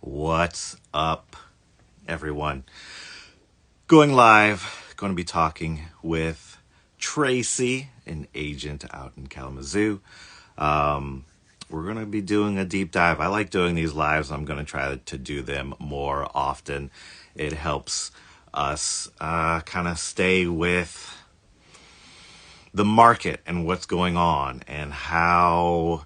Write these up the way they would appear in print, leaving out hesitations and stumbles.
What's up, everyone? Going live, going to be talking with Tracy, an agent out in Kalamazoo. We're going to be doing a deep dive. I like doing these lives. I'm going to try to do them more often. It helps us kind of stay with the market and what's going on and how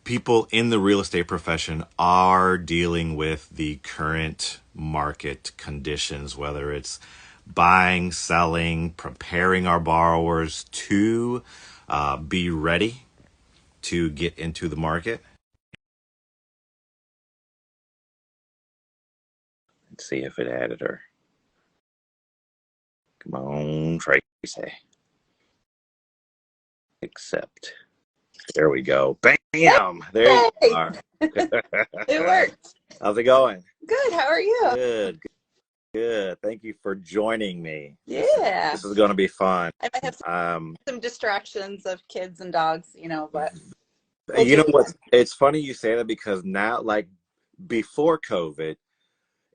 people in the real estate profession are dealing with the current market conditions, whether it's buying, selling, preparing our borrowers to be ready to get into the market. Let's see if it added her. Come on, Tracy. Accept. There we go. Bam! There you are. It worked. How's it going? Good. How are you? Good. Good. Thank you for joining me. Yeah. This is going to be fun. I might have some distractions of kids and dogs, but you know what? It's funny you say that because now, like before COVID,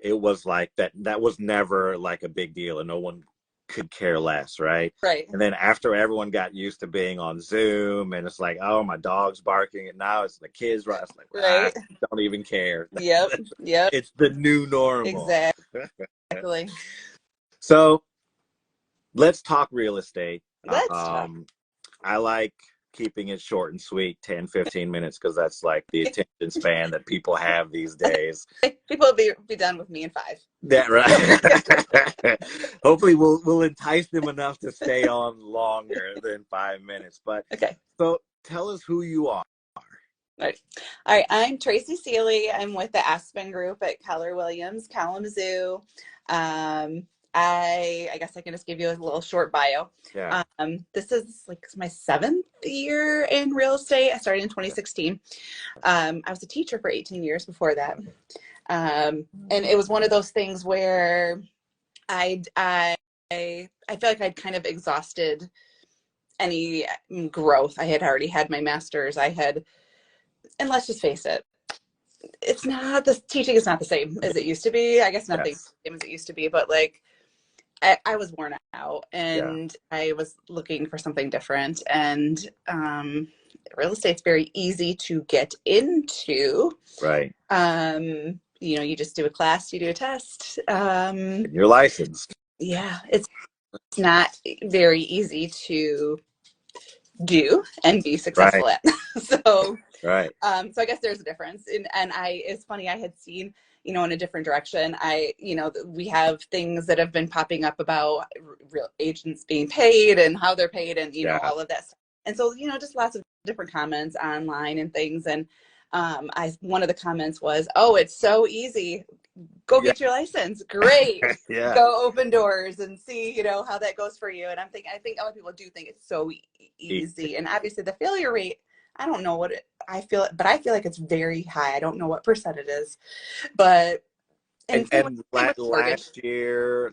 it was like that was never like a big deal and no one could care less, right? Right. And then after everyone got used to being on Zoom and it's like, oh, my dog's barking, and now it's the kids, right? It's like, right. Don't even care. Yep. It's the new normal. Exactly. So let's talk real estate. Let's talk. I like keeping it short and sweet, 10, 15 minutes, because that's like the attention span that people have these days. People will be done with me in 5. Yeah, right. Hopefully we'll entice them enough to stay on longer than 5 minutes. But okay. So tell us who you are. All right. I'm Tracy Seeley. I'm with the Aspen Group at Keller Williams, Kalamazoo. I guess I can just give you a little short bio. Yeah. This is like my 7th year in real estate. I started in 2016. I was a teacher for 18 years before that. And it was one of those things where I feel like I'd kind of exhausted any growth. I had already had my master's. And let's just face it, the teaching is not the same as it used to be. I guess nothing's the same as it used to be, but like I was worn out and I was looking for something different. And real estate's very easy to get into. Right. You just do a class, you do a test. You're licensed. Yeah, it's not very easy to do and be successful at. So right. So I guess there's a difference. And it's funny, I had seen, in a different direction. We have things that have been popping up about real agents being paid and how they're paid and, all of that stuff. And so, just lots of different comments online and things. And one of the comments was, oh, it's so easy. Go get your license. Great. Go open doors and see, how that goes for you. And I think other people do think it's so easy. And obviously the failure rate, I don't know I feel like it's very high. I don't know what percent it is, but and last year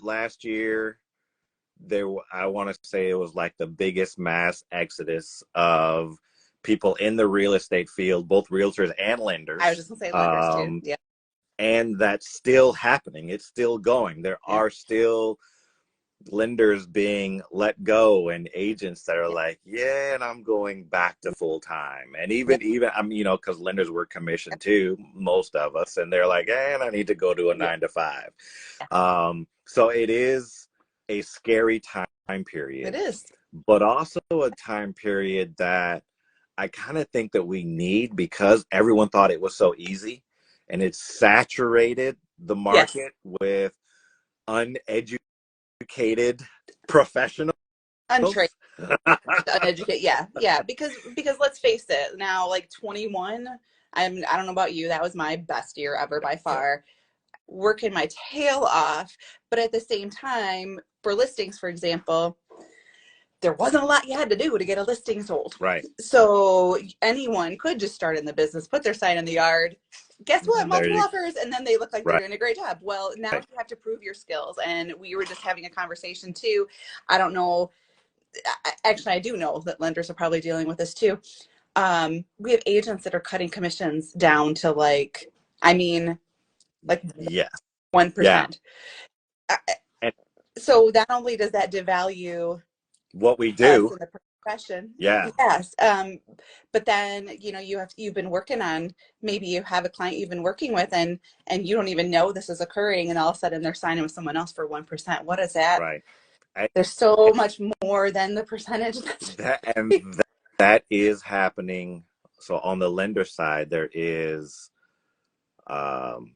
I want to say it was like the biggest mass exodus of people in the real estate field, both realtors and lenders. I was just gonna say lenders too. Yeah. And that's still happening. It's still going. There are still lenders being let go and agents that are like, and I'm going back to full time. And even because lenders were commissioned too, most of us, and they're like, and I need to go to a 9 to 5. So it is a scary time period. It is. But also a time period that I kind of think that we need, because everyone thought it was so easy, and it's saturated the market with uneducated professionals. Untrained. Uneducated. Yeah. Because let's face it, now like 21, I don't know about you, that was my best year ever by far. Working my tail off, but at the same time, for listings, for example, there wasn't a lot you had to do to get a listing sold. Right. So anyone could just start in the business, put their sign in the yard. Guess what? Multiple offers, and then they look like they're doing a great job. Well, now you have to prove your skills. And we were just having a conversation too. I don't know. Actually, I do know that lenders are probably dealing with this too. We have agents that are cutting commissions down to like I mean, like Yes. 1%. Yeah. Uh, And So not only does that devalue what we us do, in the profession, yeah, yes, but then you've been working on, maybe you have a client you've been working with, and you don't even know this is occurring, and all of a sudden they're signing with someone else for 1%. What is that? right. I, There's so much more than the percentage. that is happening. So on the lender side, there is, um,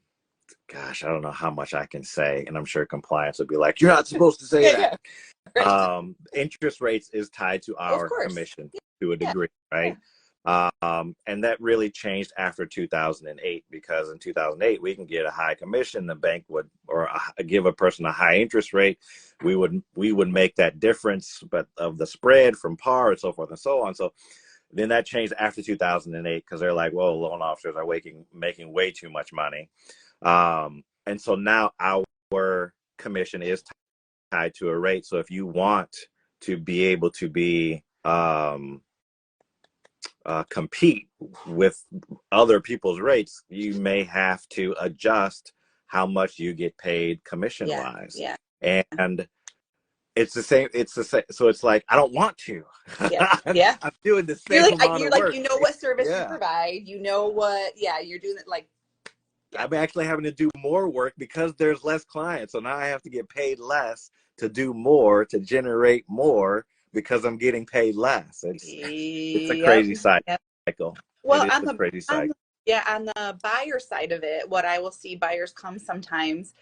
gosh, I don't know how much I can say, and I'm sure compliance would be like, you're not supposed to say Yeah, that. yeah, right. Interest rates is tied to Of our course. commission to a Yeah, degree, yeah, right? And that really changed after 2008, because in 2008 we can get a high commission, the bank would, or give a person a high interest rate, we would make that difference, but of the spread from par and so forth and so on. So then that changed after 2008, because they're like, well, loan officers are making way too much money. And so now our commission is tied to a rate. So if you want to be able to be compete with other people's rates, you may have to adjust how much you get paid commission yeah, wise. yeah, And it's the same. It's the same. So it's like, I don't want to. yeah, yeah. I'm doing the You're same like, amount of work. you know what service you Yeah. provide, you know what, yeah, you're doing it like, yeah, I'm actually having to do more work because there's less clients. So now I have to get paid less to do more, to generate more, because I'm getting paid less. It's a yep, crazy yep. cycle. It Well, is a crazy on cycle. the yeah, on the buyer side of it, what I will see buyers come sometimes,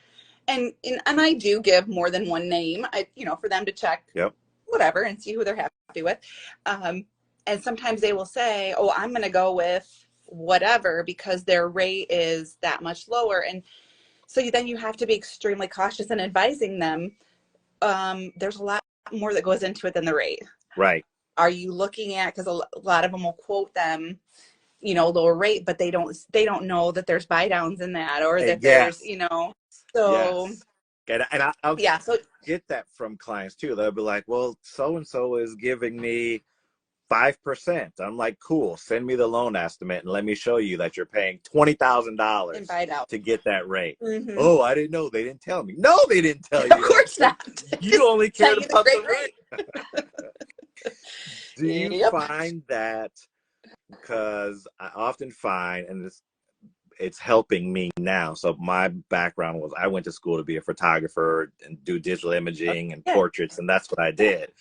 and I do give more than one name, for them to check Yep. whatever and see who they're happy with. Um, and sometimes they will say, "Oh, I'm going to go with whatever because their rate is that much lower." And so then you have to be extremely cautious in advising them. There's a lot more that goes into it than the rate. Right. Are you looking at, because a lot of them will quote them, lower rate, but they don't know that there's buy downs in that, or that there's, Yes. so Yes. And I'll yeah, so get that from clients too. They'll be like, well, so and so is giving me 5%. I'm like, cool, send me the loan estimate and let me show you that you're paying and $20,000 buy it out. to get that rate. Mm-hmm. Oh, I didn't know. They didn't tell me. No, they didn't tell Of you course that. not. You Just only tell cared you the about the great rate. rate. Do you Yep. find that, because I often find, and it's helping me now. So my background was, I went to school to be a photographer and do digital imaging and Yeah, portraits, and that's what I yeah, did.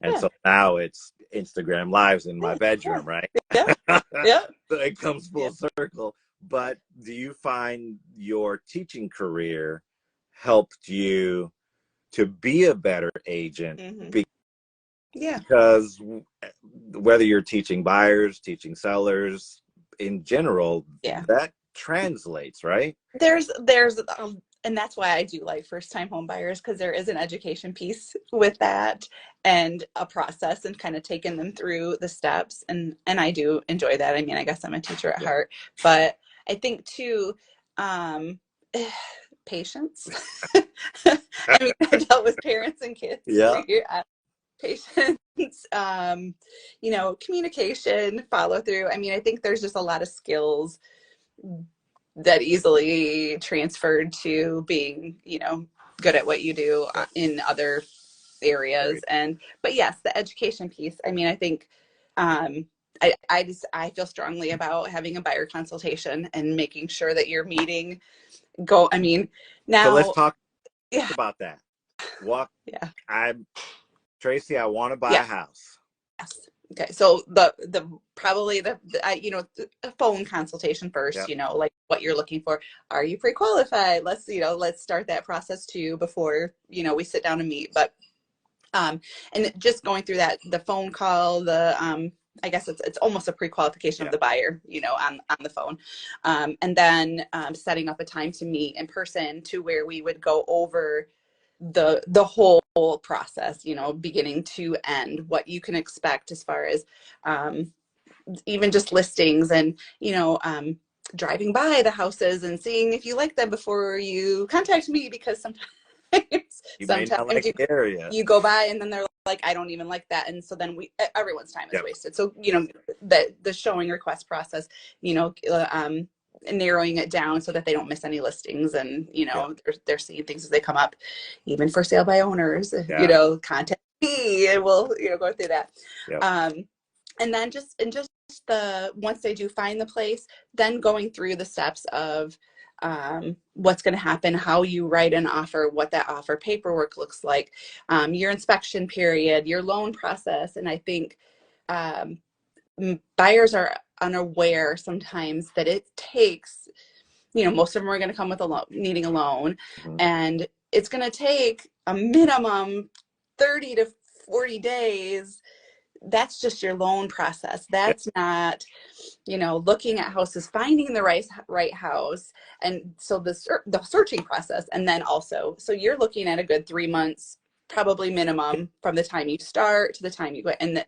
And yeah, so now it's Instagram lives in my yeah, bedroom, right? yeah, yeah, So it comes yeah. full circle. But do you find your teaching career helped you to be a better agent? Mm-hmm. Yeah, Because whether you're teaching buyers, teaching sellers in general, yeah. that translates, right? There's and that's why I do like first time home buyers, because there is an education piece with that, and a process, and kind of taking them through the steps, and I do enjoy that. I mean, I guess I'm a teacher at Yeah. heart, but I think too, um patience. I mean, I dealt with parents and kids for Yeah. years. Patience, communication, follow through. I mean, I think there's just a lot of skills that easily transferred to being, good at what you do Yeah. in other areas. Great. But yes, the education piece. I mean, I think, um, I feel strongly about having a buyer consultation and making sure that you're meeting go. I mean, So let's now, talk yeah, about that. What yeah, I'm Tracy, I want to buy a yeah. house. Yes. Okay. So the probably a phone consultation first, Yep. like what you're looking for. Are you pre-qualified? Let's start that process too before, we sit down and meet. But and just going through that, the phone call, I guess it's almost a pre-qualification of Yeah. the buyer, on the phone. And then setting up a time to meet in person, to where we would go over the whole process, beginning to end, what you can expect as far as even just listings, and driving by the houses and seeing if you like them before you contact me, because sometimes You may not sometimes like you the area. you go by and then they're like, I don't even like that, and so then everyone's time is Yep. wasted. So the showing request process, you know narrowing it down so that they don't miss any listings, and they're seeing things as they come up, even for sale by owners. Contact me and we'll go through that. And then just the once they do find the place, then going through the steps of what's going to happen, how you write an offer, what that offer paperwork looks like, your inspection period, your loan process. And I think buyers are unaware sometimes that it takes, most of them are going to come with needing a loan, and it's going to take a minimum 30 to 40 days. That's just your loan process. That's not, looking at houses, finding the right house. And so the searching process. And then also, so you're looking at a good 3 months, probably minimum, from the time you start to the time you go. And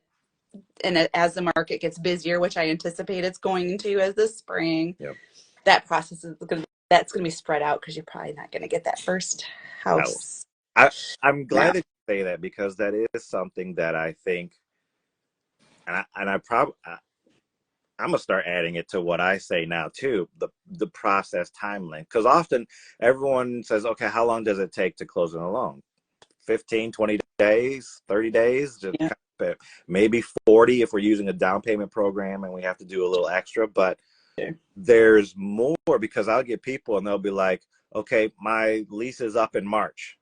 as the market gets busier, which I anticipate it's going to as this spring, that process is going to be spread out, because you're probably not going to get that first house. I'm glad that you say that, because that is something that I think, and I'm gonna start adding it to what I say now too, the process timeline. Because often everyone says, okay, how long does it take to close on a loan? 15, 20 days, 30 days, just maybe 40 if we're using a down payment program and we have to do a little extra. But there's more, because I'll get people and they'll be like, okay, my lease is up in March.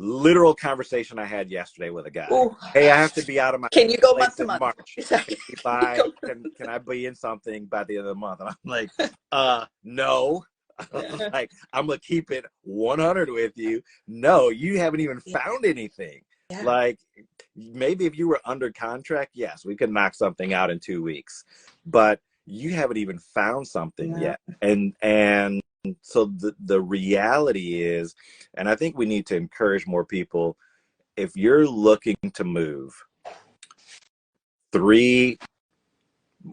Literal conversation I had yesterday with a guy. Ooh. Hey, I have to be out of my Can you go place month to in month? March. Can I be in something by the end of the month? And I'm like, no. Like, I'm gonna keep it 100 with you. No, you haven't even found anything. Like, maybe if you were under contract, yes, we could knock something out in 2 weeks, but you haven't even found something yet. And so the reality is, and I think we need to encourage more people, if you're looking to move, I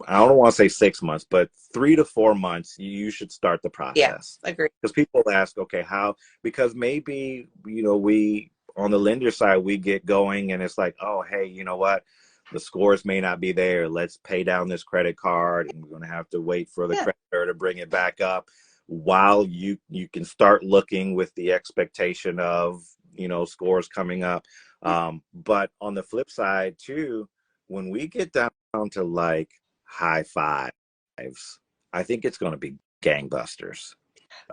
don't want to say 6 months, but 3 to 4 months, you should start the process. Yeah, agree. Because people ask, okay, how? Because maybe, we, on the lender side, we get going and it's like, oh, hey, you know what? The scores may not be there. Let's pay down this credit card, and we're going to have to wait for the creditor to bring it back up, while you can start looking with the expectation of, scores coming up. But on the flip side too, when we get down to like high fives, I think it's going to be gangbusters.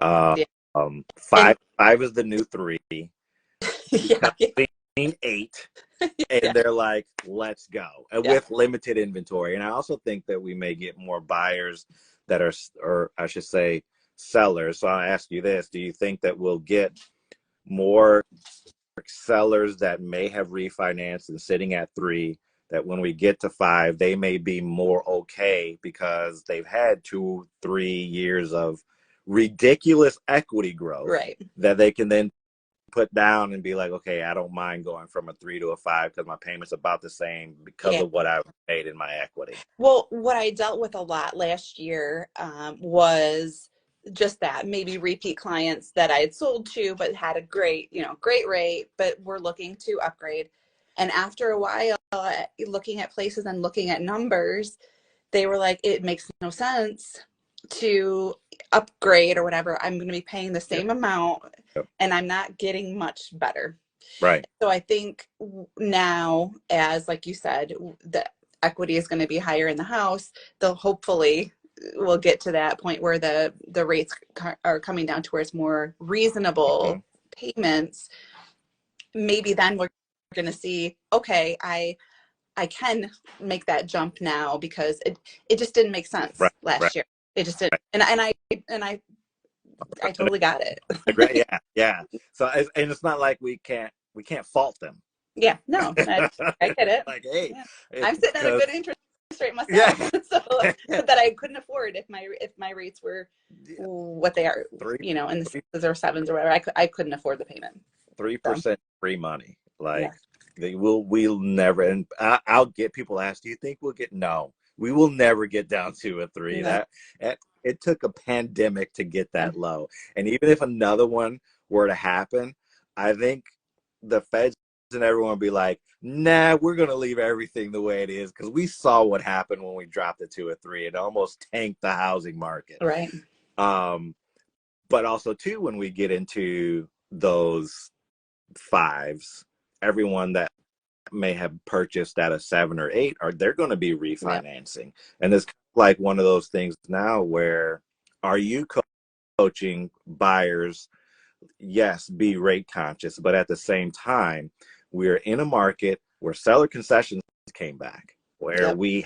Five is the new 3. Seen 8. And they're like, let's go, with limited inventory. And I also think that we may get more buyers that are, or I should say, sellers. So I'll ask you this: do you think that we'll get more sellers that may have refinanced and sitting at 3, that when we get to 5, they may be more okay because they've had 2-3 years of ridiculous equity growth, that they can then put down and be like, okay, I don't mind going from a 3 to a 5 because my payment's about the same because of what I've made in my equity? Well, what I dealt with a lot last year was just that, maybe repeat clients that I had sold to, but had a great rate, but were looking to upgrade. And after a while, looking at places and looking at numbers, they were like, it makes no sense to upgrade or whatever. I'm going to be paying the same amount and I'm not getting much better. Right. So I think now, as like you said, the equity is going to be higher in the house, they'll hopefully we'll get to that point where the rates are coming down to where it's more reasonable payments. Maybe then we're going to see, okay, I can make that jump now, because it just didn't make sense last year. It just didn't. And I totally got it. Yeah. So, and it's not like we can't fault them. Yeah, no, I get it. Like, hey, I'm sitting at a good interest rate myself, so that I couldn't afford if my rates were what they are, 3, in the 6s or 7s or whatever. I couldn't afford the payment. 3% free money, like we'll never. And I'll get people ask, do you think we'll get? No, we will never get down to a 3. No. That it took a pandemic to get that low, and even if another one were to happen, I think the feds and everyone will be like, nah, we're going to leave everything the way it is, because we saw what happened when we dropped it to a 3. It almost tanked the housing market. Right. Um, but also too, when we get into those fives, everyone that may have purchased at a 7 or 8, or they're going to be Yeah. refinancing. And it's like one of those things now where, are you coaching buyers? Yes, be rate conscious, but at the same time, we're in a market where seller concessions came back, where Yep. we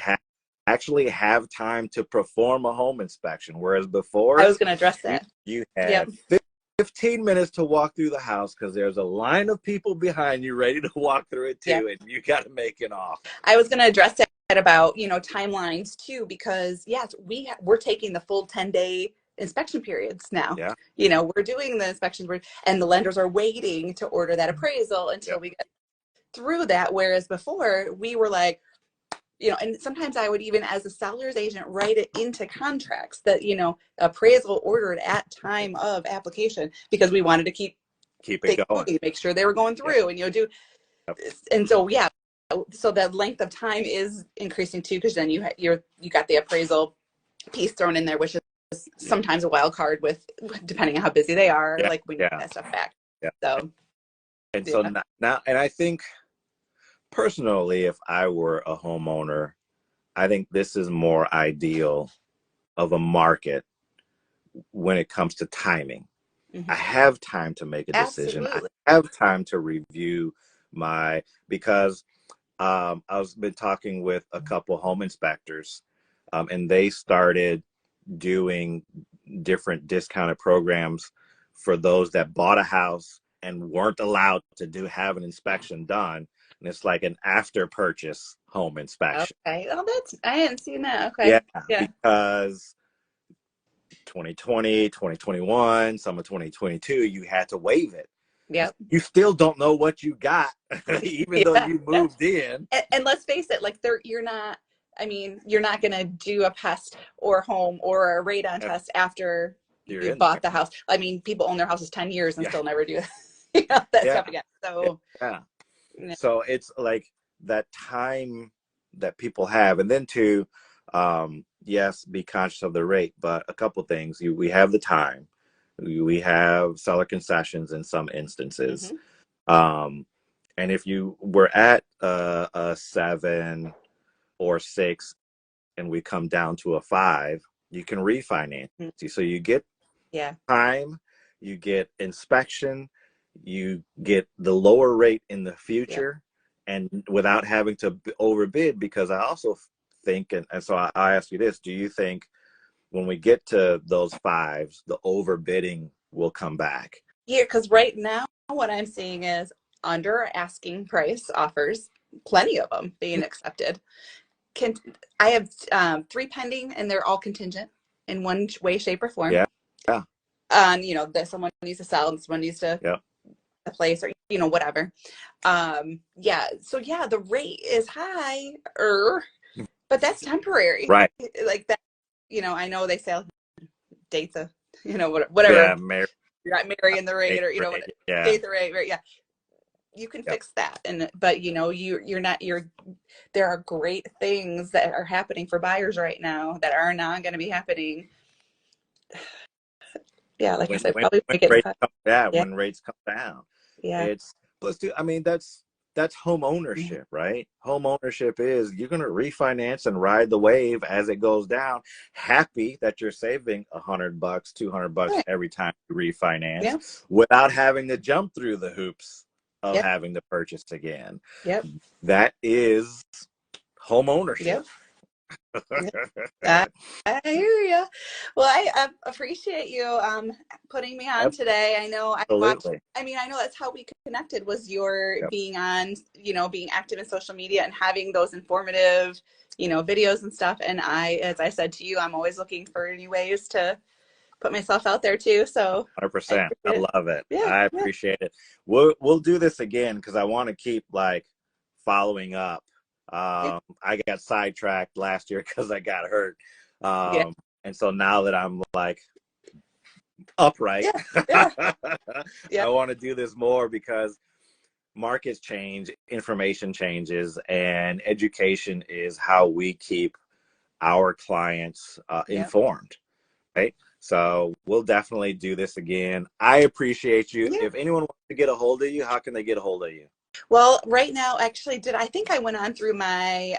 actually have time to perform a home inspection, whereas I before was going to address you that. you Yep. had 15 minutes to walk through the house because there's a line of people behind you ready to walk through it Yep. too, and you got to make it off. I was going to address that about, timelines too, because yes, we're taking the full 10-day inspection periods now. Yeah. We're doing the inspections and the lenders are waiting to order that appraisal until Yep. we get through that. Whereas before we were like, and sometimes I would even, as a seller's agent, write it into contracts that, appraisal ordered at time of application, because we wanted to keep it things going. moving, make sure they were going Yep. through, and and so yeah, so the length of time is increasing too, because then you got the appraisal piece thrown in there, which is sometimes a wild card depending on how busy they are, Yeah. like when you get that stuff back. Yeah. So And so yeah. now, and I think personally, if I were a homeowner, I think this is more ideal of a market when it comes to timing. I Mm-hmm. have time to make a decision. I Absolutely. have time to review because I've been talking with a couple home inspectors, and they started doing different discounted programs for those that bought a house and weren't allowed to have an inspection done. And it's like an after purchase home inspection. Okay. Oh, I hadn't seen that. Yeah, Okay. Yeah. because 2020, 2021, some of 2022, you had to waive it. Yep. You still don't know what you got, even though Yeah. you Yeah. moved in. And let's face it, like you're not. I mean, you're not going to do a pest or home or a radon If test after you're you in there. bought the house. I mean, people own their houses 10 years and Yeah. still never do that Yeah. stuff again. So, Yeah. yeah. So it's like that time that people have. And then to, yes, be conscious of the rate, but a couple things. We have the time. We have seller concessions in some instances. Mm-hmm. Um, and if you were at a 7 or 6 and we come down to a 5, you can refinance. So you get Yeah. time, you get inspection, you get the lower rate in the Yeah. future, and without having to overbid. Because I also think, and so I ask you this: do you think when we get to those 5s, the overbidding will come back? Yeah. Because right now, what I'm seeing is under asking price offers, plenty of them being accepted. Can I have 3 pending, and they're all contingent in one way, shape, or form. Yeah, yeah, That someone needs to sell and someone needs to yeah. a place, or whatever. Yeah, so yeah, the rate is higher, but that's temporary. Right. Like that, I know they say date the, Yeah, whatever. Mary, You're not marrying the rate, or yeah, date the rate, right? Yeah, you can yeah. fix that. But you're not, there are great things that are happening for buyers right now that are not going to be happening. Yeah, like I said, probably When make it. rates come down, Yeah, when rates come down, yeah. it's let's do. I mean, that's home ownership, right? Home ownership is you're going to refinance and ride the wave as it goes down. Happy that you're saving $100, $200 Right. every time you refinance, Yeah. without having to jump through the hoops of Yep. having to purchase again. Yep. That is home ownership. Yep. Yep. I, I hear you. Well, I appreciate you putting me on today. I know I watched. Absolutely. I mean, I know that's how we connected, was your Yep. being on, being active in social media and having those informative, videos and stuff. And as I said to you, I'm always looking for new ways to put myself out there too. So I 100%. I appreciate it. love it. Yeah. I Yeah. appreciate it. We'll do this again because I want to keep like following up. Yeah. I got sidetracked last year because I got hurt. Yeah. And so now that I'm like upright, Yeah. Yeah. Yeah. I want to do this more because markets change, information changes, and education is how we keep our clients Yeah. informed, right? So we'll definitely do this again. I appreciate you. Yeah. If anyone wants to get a hold of you, how can they get a hold of you? Well, right now, actually, I think I went on through my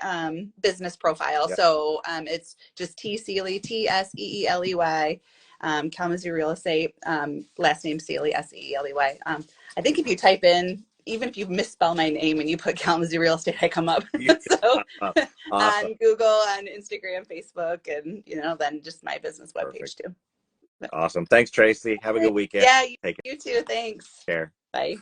business profile. Yep. So it's just T Seeley, Tseeley, Kalamazoo Real Estate, last name Seeley, Seeley. I think if you type in, even if you misspell my name and you put Kalamazoo Real Estate, I come up. You So awesome. on Google, on Instagram, Facebook, and then just my business Perfect. webpage too. Awesome. Thanks, Tracy. Have a good weekend. Yeah, Take you too. Thanks. care. Bye.